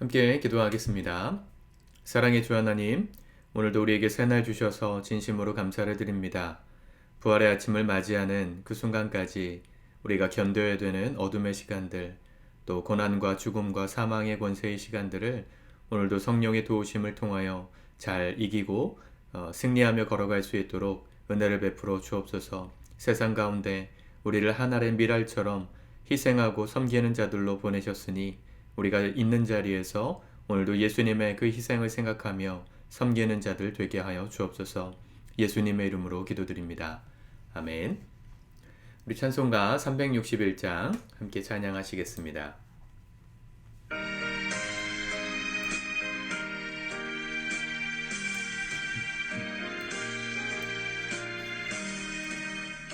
함께 기도하겠습니다. 사랑의 주 하나님, 오늘도 우리에게 새날 주셔서 진심으로 감사를 드립니다. 부활의 아침을 맞이하는 그 순간까지 우리가 견뎌야 되는 어둠의 시간들, 또 고난과 죽음과 사망의 권세의 시간들을 오늘도 성령의 도우심을 통하여 잘 이기고 승리하며 걸어갈 수 있도록 은혜를 베풀어 주옵소서. 세상 가운데 우리를 하늘의 미랄처럼 희생하고 섬기는 자들로 보내셨으니 우리가 있는 자리에서 오늘도 예수님의 그 희생을 생각하며 섬기는 자들 되게 하여 주옵소서. 예수님의 이름으로 기도드립니다. 아멘. 우리 찬송가 361장 함께 찬양하시겠습니다.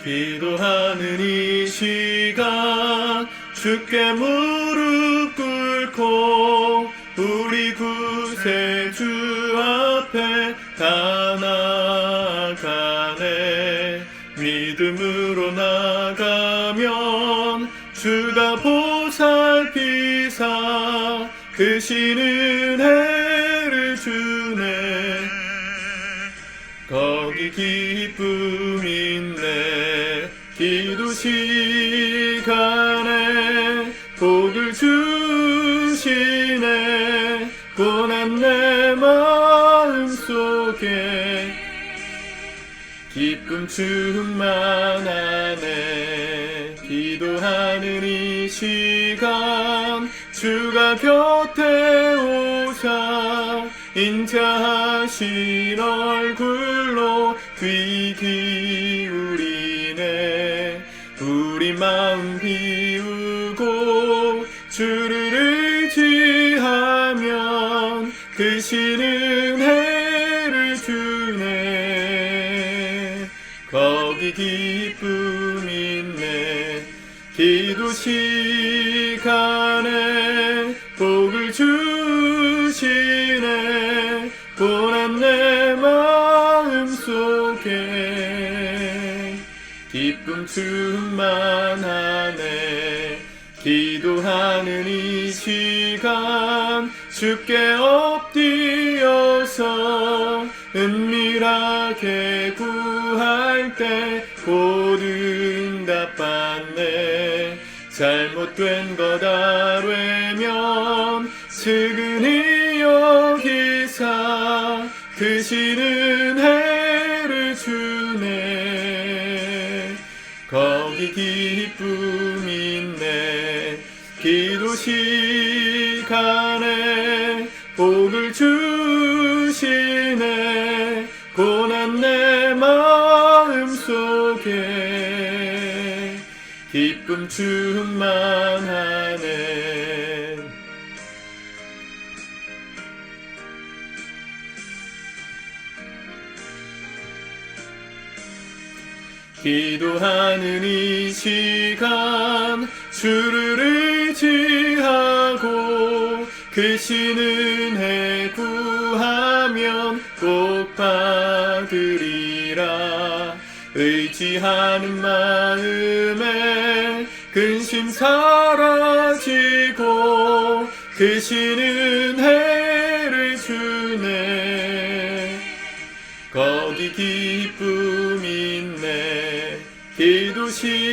기도하는 이 시간 주께 무릎 꿇고 우리 구세주 앞에 다 나아가네. 믿음으로 나가면 주가 보살피사 크신 은혜를 주네. 거기 기쁨 있네. 기도 시간에 복을 주시네. 고난 내 마음속에 기쁨 충만하네. 기도하는 이 시간 주가 곁에 오사 인자하신 얼굴로 귀 기울이네. 우리 마음 비우고 주를 의지하면 크신 은혜를 주네. 거기 기쁨 있네. 기도 시간에 복을 주시네. 고난 내 마음속에 기쁨 충만하네. 기도하는 이 시간 주께 엎드려서 은밀하게 구할 때 곧 응답받네. 잘못된 것 아뢰면 측은히 여기사 크신 은혜를 주네. 거기 기쁨 있네. 기도 시간에 복을 주시네. 고난 내 마음속에 기쁨 충만하네. 기도하는 이 시간 주를 의지하고 크신 은혜 구하면 꼭 받으리라. 의지하는 마음에 근심 사라지고 크신 은혜를 주네. 거기 기쁨 있네. 기도 시간에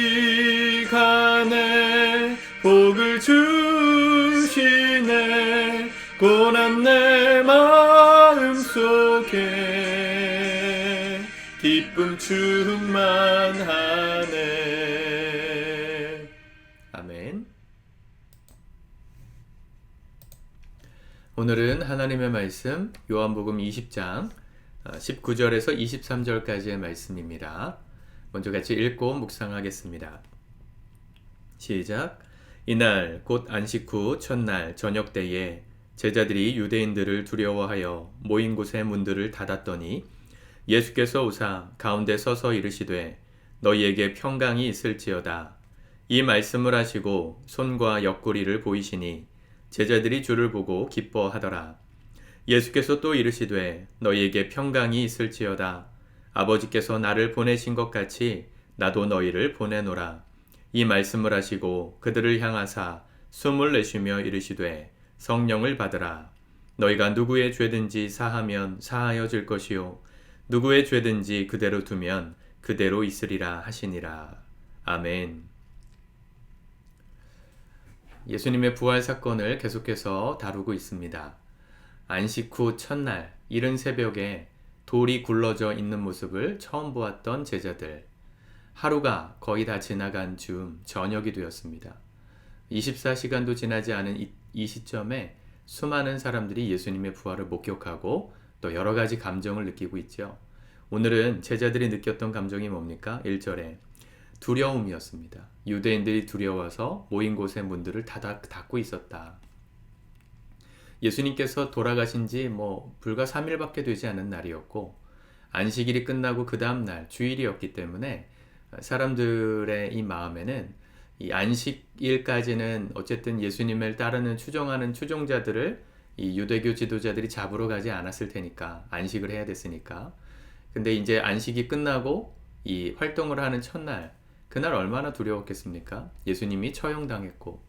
복을 주시네. 고난 내 마음속에 기쁨 충만하네. 아멘. 오늘은 하나님의 말씀 요한복음 20장 19절에서 23절까지의 말씀입니다. 먼저 같이 읽고 묵상하겠습니다. 시작. 이날 곧 안식 후 첫날 저녁 때에 제자들이 유대인들을 두려워하여 모인 곳의 문들을 닫았더니 예수께서 오사 가운데 서서 이르시되 너희에게 평강이 있을지어다. 이 말씀을 하시고 손과 옆구리를 보이시니 제자들이 주를 보고 기뻐하더라. 예수께서 또 이르시되 너희에게 평강이 있을지어다. 아버지께서 나를 보내신 것 같이 나도 너희를 보내노라. 이 말씀을 하시고 그들을 향하사 숨을 내쉬며 이르시되 성령을 받으라. 너희가 누구의 죄든지 사하면 사하여질 것이요 누구의 죄든지 그대로 두면 그대로 있으리라 하시니라. 아멘. 예수님의 부활 사건을 계속해서 다루고 있습니다. 안식 후 첫날 이른 새벽에 돌이 굴러져 있는 모습을 처음 보았던 제자들. 하루가 거의 다 지나간 즈음 저녁이 되었습니다. 24시간도 지나지 않은 이 시점에 수많은 사람들이 예수님의 부활을 목격하고 또 여러 가지 감정을 느끼고 있죠. 오늘은 제자들이 느꼈던 감정이 뭡니까? 1절에 두려움이었습니다. 유대인들이 두려워서 모인 곳의 문들을 닫고 있었다. 예수님께서 돌아가신 지 불과 3일밖에 되지 않은 날이었고 안식일이 끝나고 그 다음날 주일이었기 때문에 사람들의 이 마음에는 이 안식일까지는 어쨌든 예수님을 따르는 추종하는 추종자들을 이 유대교 지도자들이 잡으러 가지 않았을 테니까 안식을 해야 됐으니까. 근데 이제 안식이 끝나고 이 활동을 하는 첫날 그날 얼마나 두려웠겠습니까? 예수님이 처형당했고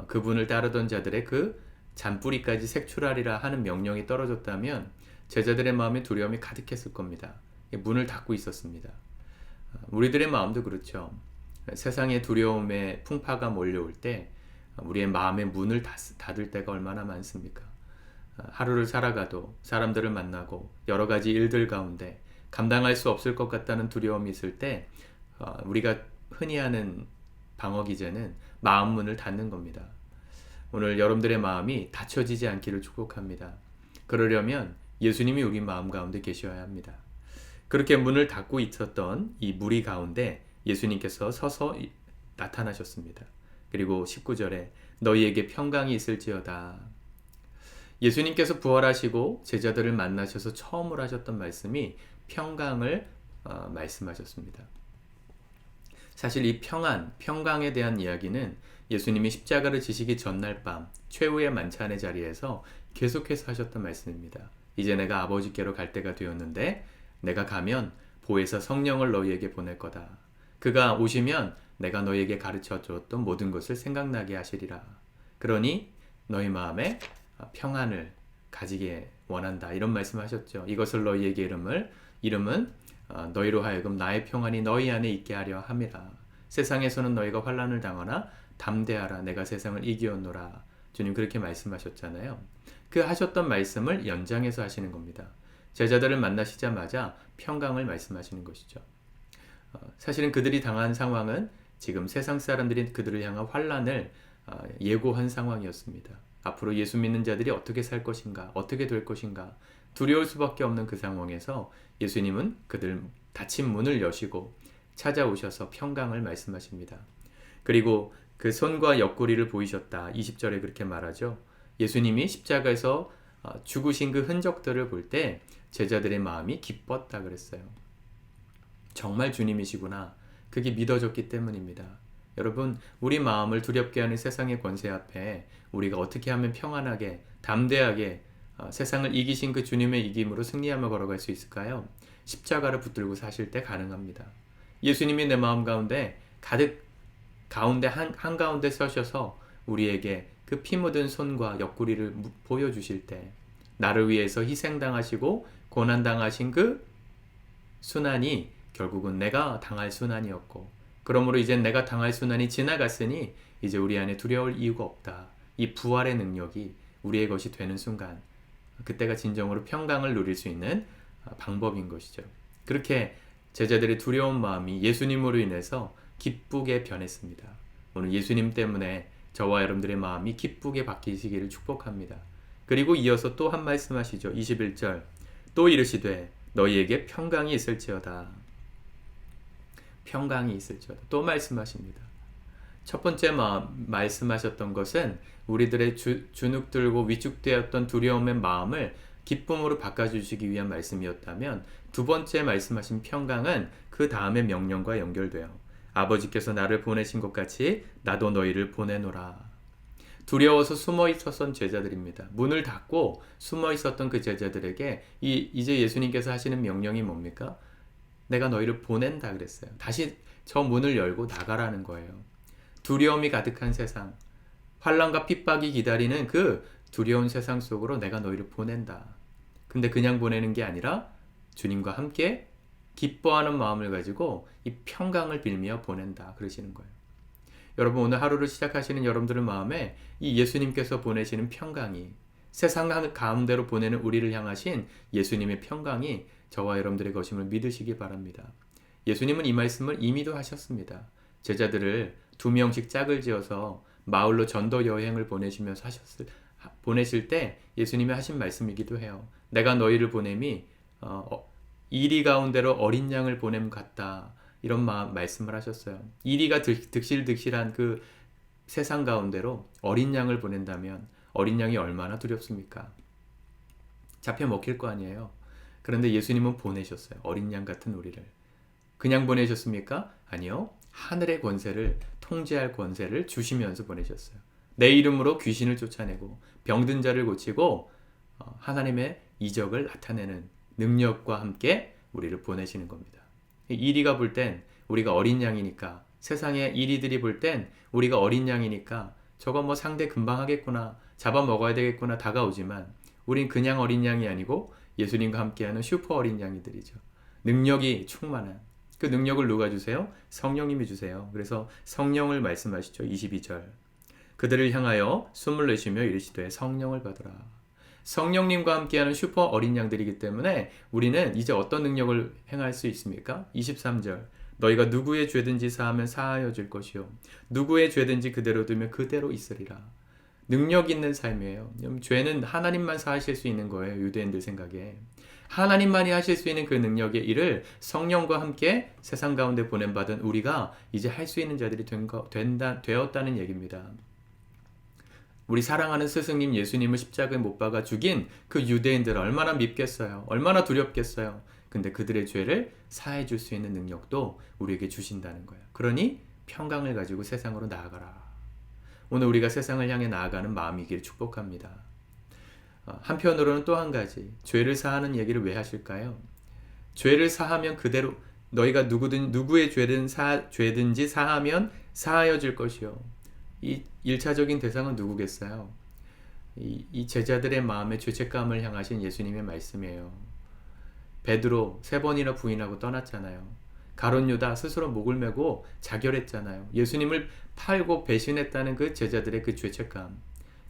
그분을 따르던 자들의 그 잔뿌리까지 색출하리라 하는 명령이 떨어졌다면 제자들의 마음에 두려움이 가득했을 겁니다. 문을 닫고 있었습니다. 우리들의 마음도 그렇죠. 세상의 두려움의 풍파가 몰려올 때 우리의 마음의 문을 닫을 때가 얼마나 많습니까? 하루를 살아가도 사람들을 만나고 여러 가지 일들 가운데 감당할 수 없을 것 같다는 두려움이 있을 때 우리가 흔히 하는 방어 기제는 마음 문을 닫는 겁니다. 오늘 여러분들의 마음이 닫혀지지 않기를 축복합니다. 그러려면 예수님이 우리 마음 가운데 계셔야 합니다. 그렇게 문을 닫고 있었던 이 무리 가운데 예수님께서 서서 나타나셨습니다. 그리고 19절에 너희에게 평강이 있을지어다. 예수님께서 부활하시고 제자들을 만나셔서 처음으로 하셨던 말씀이 평강을 말씀하셨습니다. 사실 이 평강에 대한 이야기는 예수님이 십자가를 지시기 전날 밤 최후의 만찬의 자리에서 계속해서 하셨던 말씀입니다. 이제 내가 아버지께로 갈 때가 되었는데 내가 가면 보혜사 성령을 너희에게 보낼 거다. 그가 오시면 내가 너희에게 가르쳐 주었던 모든 것을 생각나게 하시리라. 그러니 너희 마음에 평안을 가지게 원한다. 이런 말씀하셨죠. 이것을 너희에게 이름은 너희로 하여금 나의 평안이 너희 안에 있게 하려 함이라. 세상에서는 너희가 환난을 당하나 담대하라. 내가 세상을 이기었노라. 주님 그렇게 말씀하셨잖아요. 그 하셨던 말씀을 연장해서 하시는 겁니다. 제자들을 만나시자마자 평강을 말씀하시는 것이죠. 사실은 그들이 당한 상황은 지금 세상 사람들이 그들을 향한 환난을 예고한 상황이었습니다. 앞으로 예수 믿는 자들이 어떻게 살 것인가, 어떻게 될 것인가 두려울 수밖에 없는 그 상황에서 예수님은 그들 닫힌 문을 여시고 찾아오셔서 평강을 말씀하십니다. 그리고 그 손과 옆구리를 보이셨다. 20절에 그렇게 말하죠. 예수님이 십자가에서 죽으신 그 흔적들을 볼 때 제자들의 마음이 기뻤다 그랬어요. 정말 주님이시구나. 그게 믿어졌기 때문입니다. 여러분, 우리 마음을 두렵게 하는 세상의 권세 앞에 우리가 어떻게 하면 평안하게, 담대하게 세상을 이기신 그 주님의 이김으로 승리하며 걸어갈 수 있을까요? 십자가를 붙들고 사실 때 가능합니다. 예수님이 내 마음 가운데 가운데 한가운데 서셔서 우리에게 그 피 묻은 손과 옆구리를 보여주실 때 나를 위해서 희생당하시고 고난당하신 그 순환이 결국은 내가 당할 순환이었고 그러므로 이제 내가 당할 순환이 지나갔으니 이제 우리 안에 두려울 이유가 없다. 이 부활의 능력이 우리의 것이 되는 순간 그때가 진정으로 평강을 누릴 수 있는 방법인 것이죠. 그렇게 제자들의 두려운 마음이 예수님으로 인해서 기쁘게 변했습니다. 오늘 예수님 때문에 저와 여러분들의 마음이 기쁘게 바뀌시기를 축복합니다. 그리고 이어서 또 한 말씀 하시죠. 21절 또 이르시되 너희에게 평강이 있을지어다. 평강이 있을지어다. 또 말씀하십니다. 첫 번째 말씀하셨던 것은 우리들의 주눅들고 위축되었던 두려움의 마음을 기쁨으로 바꿔주시기 위한 말씀이었다면 두 번째 말씀하신 평강은 그 다음의 명령과 연결돼요. 아버지께서 나를 보내신 것 같이 나도 너희를 보내노라. 두려워서 숨어 있었던 제자들입니다. 문을 닫고 숨어 있었던 그 제자들에게 이제 예수님께서 하시는 명령이 뭡니까? 내가 너희를 보낸다 그랬어요. 다시 저 문을 열고 나가라는 거예요. 두려움이 가득한 세상, 환난과 핍박이 기다리는 그 두려운 세상 속으로 내가 너희를 보낸다. 근데 그냥 보내는 게 아니라 주님과 함께 기뻐하는 마음을 가지고 이 평강을 빌며 보낸다. 그러시는 거예요. 여러분, 오늘 하루를 시작하시는 여러분들의 마음에 이 예수님께서 보내시는 평강이, 세상 가운데로 보내는 우리를 향하신 예수님의 평강이 저와 여러분들의 것임을 믿으시기 바랍니다. 예수님은 이 말씀을 이미도 하셨습니다. 제자들을 2명씩 짝을 지어서 마을로 전도 여행을 보내실 때 예수님이 하신 말씀이기도 해요. 내가 너희를 보냄이 이리 가운데로 어린 양을 보냄 같다. 이런 말씀을 하셨어요. 이리가 득실득실한 그 세상 가운데로 어린 양을 보낸다면 어린 양이 얼마나 두렵습니까? 잡혀 먹힐 거 아니에요. 그런데 예수님은 보내셨어요. 어린 양 같은 우리를. 그냥 보내셨습니까? 아니요. 하늘의 권세를, 통제할 권세를 주시면서 보내셨어요. 내 이름으로 귀신을 쫓아내고 병든 자를 고치고 하나님의 이적을 나타내는 능력과 함께 우리를 보내시는 겁니다. 이리가 볼 땐 우리가 어린 양이니까, 세상의 이리들이 볼 땐 우리가 어린 양이니까 저거 뭐 상대 금방 하겠구나, 잡아먹어야 되겠구나 다가오지만 우린 그냥 어린 양이 아니고 예수님과 함께하는 슈퍼 어린 양이들이죠. 능력이 충만한 그 능력을 누가 주세요? 성령님이 주세요. 그래서 성령을 말씀하시죠. 22절. 그들을 향하여 숨을 내쉬며 이르시되 성령을 받으라. 성령님과 함께하는 슈퍼 어린 양들이기 때문에 우리는 이제 어떤 능력을 행할 수 있습니까? 23절. 너희가 누구의 죄든지 사하면 사하여 줄 것이요 누구의 죄든지 그대로 두면 그대로 있으리라. 능력 있는 삶이에요. 죄는 하나님만 사하실 수 있는 거예요. 유대인들 생각에. 하나님만이 하실 수 있는 그 능력의 일을 성령과 함께 세상 가운데 보냄받은 우리가 이제 할 수 있는 자들이 되었다는 얘기입니다. 우리 사랑하는 스승님 예수님을 십자가에 못 박아 죽인 그 유대인들 얼마나 밉겠어요. 얼마나 두렵겠어요. 근데 그들의 죄를 사해 줄 수 있는 능력도 우리에게 주신다는 거예요. 그러니 평강을 가지고 세상으로 나아가라. 오늘 우리가 세상을 향해 나아가는 마음이길 축복합니다. 한편으로는 또 한 가지, 죄를 사하는 얘기를 왜 하실까요? 죄를 사하면 그대로 너희가 누구의 죄든지 사하면 사하여 줄 것이요. 이 1차적인 대상은 누구겠어요? 이 제자들의 마음에 죄책감을 향하신 예수님의 말씀이에요. 베드로 3번이나 부인하고 떠났잖아요. 가룟 유다 스스로 목을 메고 자결했잖아요. 예수님을 팔고 배신했다는 그 제자들의 그 죄책감,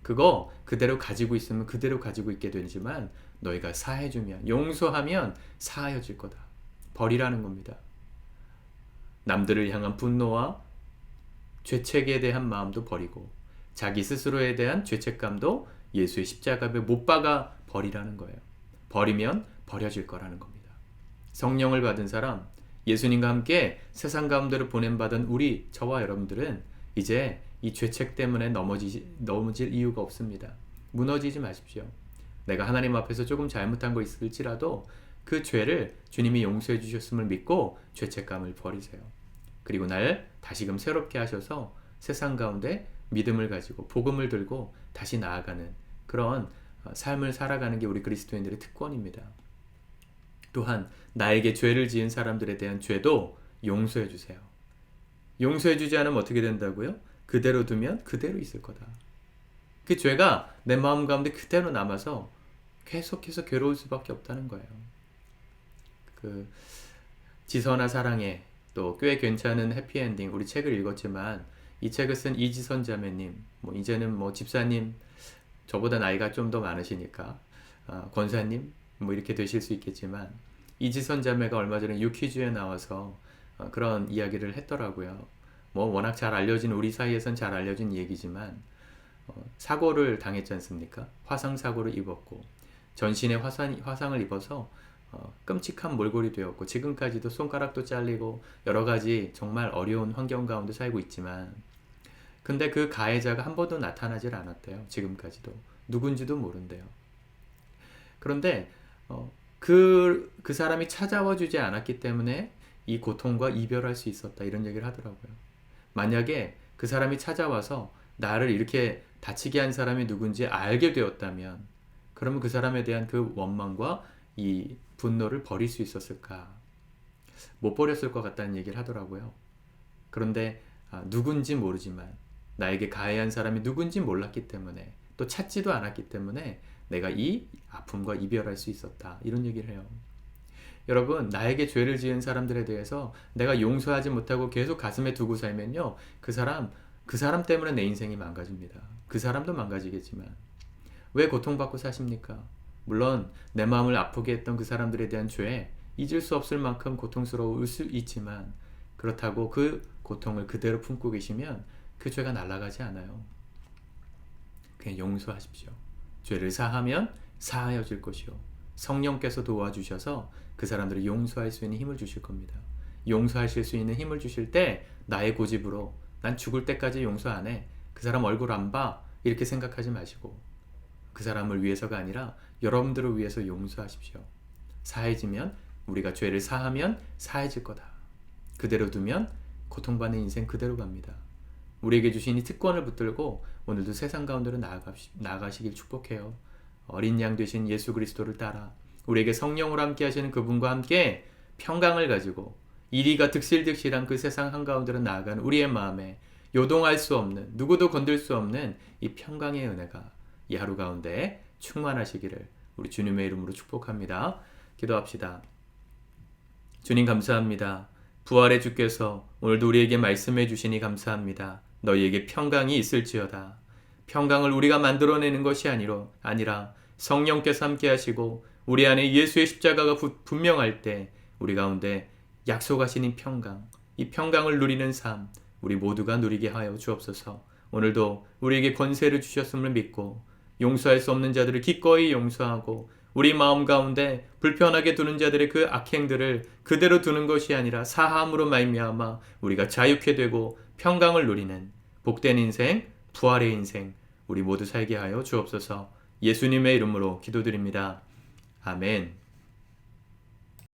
그거 그대로 가지고 있으면 그대로 가지고 있게 되지만 너희가 사해주면, 용서하면 사하여질 거다. 버리라는 겁니다. 남들을 향한 분노와 죄책에 대한 마음도 버리고 자기 스스로에 대한 죄책감도 예수의 십자가에 못 박아 버리라는 거예요. 버리면 버려질 거라는 겁니다. 성령을 받은 사람, 예수님과 함께 세상 가운데로 보냄받은 우리, 저와 여러분들은 이제 이 죄책 때문에 넘어질 이유가 없습니다. 무너지지 마십시오. 내가 하나님 앞에서 조금 잘못한 거 있을지라도 그 죄를 주님이 용서해 주셨음을 믿고 죄책감을 버리세요. 그리고 날 다시금 새롭게 하셔서 세상 가운데 믿음을 가지고 복음을 들고 다시 나아가는 그런 삶을 살아가는 게 우리 그리스도인들의 특권입니다. 또한 나에게 죄를 지은 사람들에 대한 죄도 용서해 주세요. 용서해 주지 않으면 어떻게 된다고요? 그대로 두면 그대로 있을 거다. 그 죄가 내 마음 가운데 그대로 남아서 계속해서 괴로울 수밖에 없다는 거예요. 그 지선아 사랑해, 또 꽤 괜찮은 해피엔딩, 우리 책을 읽었지만 이 책을 쓴 이지선 자매님, 이제는 집사님, 저보다 나이가 좀 더 많으시니까 권사님 이렇게 되실 수 있겠지만, 이지선 자매가 얼마 전에 유퀴즈에 나와서 그런 이야기를 했더라고요. 워낙 잘 알려진, 우리 사이에선 잘 알려진 얘기지만 사고를 당했지 않습니까? 화상 사고를 입었고 전신에 화상을 입어서 끔찍한 몰골이 되었고 지금까지도 손가락도 잘리고 여러 가지 정말 어려운 환경 가운데 살고 있지만, 근데 그 가해자가 한 번도 나타나질 않았대요. 지금까지도 누군지도 모른대요. 그런데 그 사람이 찾아와 주지 않았기 때문에 이 고통과 이별할 수 있었다, 이런 얘기를 하더라고요. 만약에 그 사람이 찾아와서 나를 이렇게 다치게 한 사람이 누군지 알게 되었다면, 그러면 그 사람에 대한 그 원망과 이 분노를 버릴 수 있었을까? 못 버렸을 것 같다는 얘기를 하더라고요. 그런데 누군지 모르지만, 나에게 가해한 사람이 누군지 몰랐기 때문에 또 찾지도 않았기 때문에 내가 이 아픔과 이별할 수 있었다. 이런 얘기를 해요. 여러분, 나에게 죄를 지은 사람들에 대해서 내가 용서하지 못하고 계속 가슴에 두고 살면요, 그 사람 때문에 내 인생이 망가집니다. 그 사람도 망가지겠지만 왜 고통받고 사십니까? 물론 내 마음을 아프게 했던 그 사람들에 대한 죄, 잊을 수 없을 만큼 고통스러울 수 있지만 그렇다고 그 고통을 그대로 품고 계시면 그 죄가 날아가지 않아요. 그냥 용서하십시오. 죄를 사하면 사하여질 것이요, 성령께서 도와주셔서 그 사람들을 용서할 수 있는 힘을 주실 겁니다. 용서하실 수 있는 힘을 주실 때 나의 고집으로 난 죽을 때까지 용서 안 해, 그 사람 얼굴 안 봐, 이렇게 생각하지 마시고 그 사람을 위해서가 아니라 여러분들을 위해서 용서하십시오. 사해지면, 우리가 죄를 사하면 사해질 거다. 그대로 두면 고통받는 인생 그대로 갑니다. 우리에게 주신 이 특권을 붙들고 오늘도 세상 가운데로 나아가시길 축복해요. 어린 양 되신 예수 그리스도를 따라 우리에게 성령으로 함께 하시는 그분과 함께 평강을 가지고 이리가 득실득실한 그 세상 한가운데로 나아가는 우리의 마음에 요동할 수 없는, 누구도 건들 수 없는 이 평강의 은혜가 이 하루 가운데 충만하시기를 우리 주님의 이름으로 축복합니다. 기도합시다. 주님, 감사합니다. 부활의 주께서 오늘도 우리에게 말씀해 주시니 감사합니다. 너희에게 평강이 있을지어다. 평강을 우리가 만들어내는 것이 아니라 성령께서 함께 하시고 우리 안에 예수의 십자가가 분명할 때 우리 가운데 약속하신 이 평강, 이 평강을 누리는 삶 우리 모두가 누리게 하여 주옵소서. 오늘도 우리에게 권세를 주셨음을 믿고 용서할 수 없는 자들을 기꺼이 용서하고 우리 마음 가운데 불편하게 두는 자들의 그 악행들을 그대로 두는 것이 아니라 사함으로 말미암아 우리가 자유케 되고 평강을 누리는 복된 인생, 부활의 인생 우리 모두 살게 하여 주옵소서. 예수님의 이름으로 기도드립니다. 아멘.